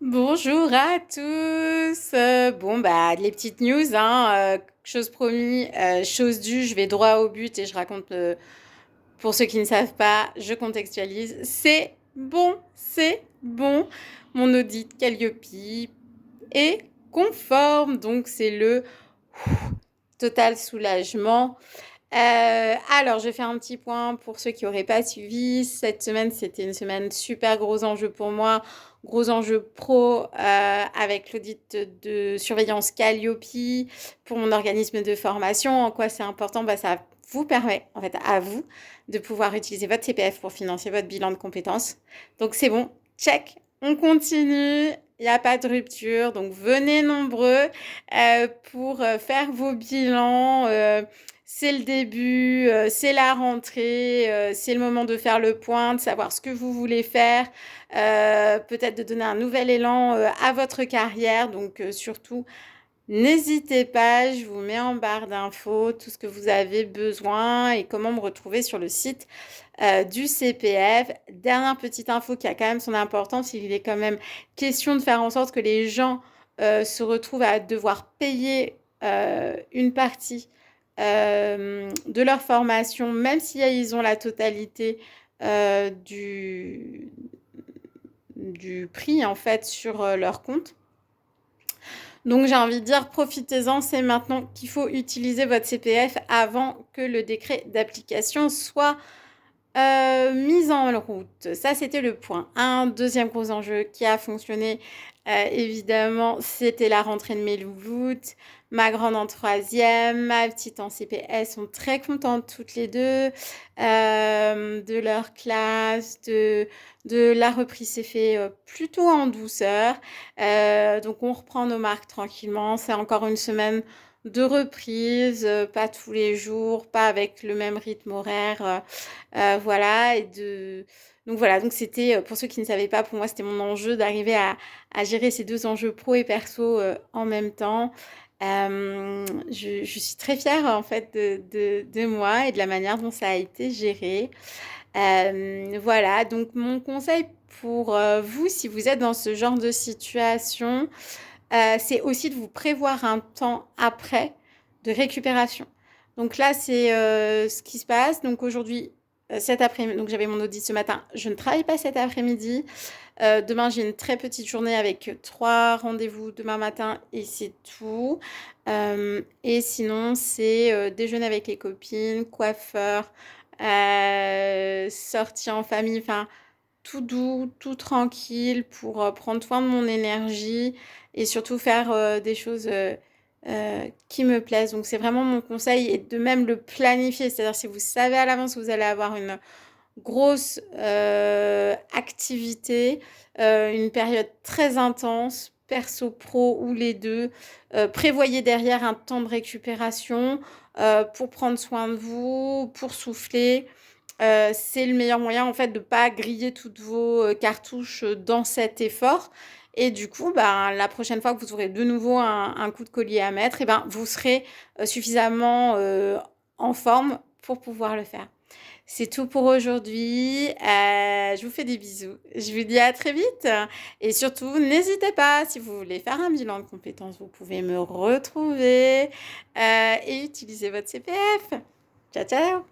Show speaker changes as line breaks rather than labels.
Bonjour à tous. Les petites news, hein, chose promis, chose due, je vais droit au but et je raconte, pour ceux qui ne savent pas, je contextualise. C'est bon. Mon audit Calliope est conforme, donc c'est le total soulagement. Alors, je fais un petit point pour ceux qui n'auraient pas suivi. Cette semaine, c'était une semaine super gros enjeu pour moi. Gros enjeu pro avec l'audit de surveillance Calliope pour mon organisme de formation. En quoi c'est important? Ça vous permet, en fait, à vous, de pouvoir utiliser votre CPF pour financer votre bilan de compétences. Donc, c'est bon, check, on continue. Il n'y a pas de rupture, donc venez nombreux pour faire vos bilans. C'est le début, c'est la rentrée, c'est le moment de faire le point, de savoir ce que vous voulez faire, peut-être de donner un nouvel élan à votre carrière. Donc surtout, n'hésitez pas, je vous mets en barre d'infos tout ce que vous avez besoin et comment me retrouver sur le site du CPF. Dernière petite info qui a quand même son importance, il est quand même question de faire en sorte que les gens se retrouvent à devoir payer une partie de leur formation, même si ils ont la totalité du prix en fait sur leur compte. Donc j'ai envie de dire, profitez-en, c'est maintenant qu'il faut utiliser votre CPF avant que le décret d'application soit mise en route. Ça, c'était le point. Un deuxième gros enjeu qui a fonctionné, évidemment, c'était la rentrée de mes louloutes. Ma grande en troisième, ma petite en CPS sont très contentes toutes les deux de leur classe, de la reprise s'est fait plutôt en douceur. Donc on reprend nos marques tranquillement. C'est encore une semaine de reprise, pas tous les jours, pas avec le même rythme horaire. Voilà, donc voilà, donc c'était, pour ceux qui ne savaient pas, pour moi, c'était mon enjeu d'arriver à gérer ces deux enjeux pro et perso en même temps. Je suis très fière en fait de moi et de la manière dont ça a été géré. Voilà, donc mon conseil pour vous, si vous êtes dans ce genre de situation, c'est aussi de vous prévoir un temps après de récupération. Donc là, c'est ce qui se passe. Donc aujourd'hui, cet après-midi, donc j'avais mon audit ce matin, je ne travaille pas cet après-midi. Demain, j'ai une très petite journée avec 3 rendez-vous demain matin et c'est tout. Et sinon, c'est déjeuner avec les copines, coiffeur, sortie en famille, enfin tout doux, tout tranquille pour prendre soin de mon énergie et surtout faire des choses qui me plaisent. Donc c'est vraiment mon conseil et de même le planifier. C'est-à-dire si vous savez à l'avance que vous allez avoir une grosse activité, une période très intense, perso, pro ou les deux, prévoyez derrière un temps de récupération pour prendre soin de vous, pour souffler. C'est le meilleur moyen en fait de ne pas griller toutes vos cartouches dans cet effort. Et du coup, la prochaine fois que vous aurez de nouveau un coup de collier à mettre, et vous serez suffisamment en forme pour pouvoir le faire. C'est tout pour aujourd'hui. Je vous fais des bisous. Je vous dis à très vite. Et surtout, n'hésitez pas, si vous voulez faire un bilan de compétences, vous pouvez me retrouver et utiliser votre CPF. Ciao, ciao!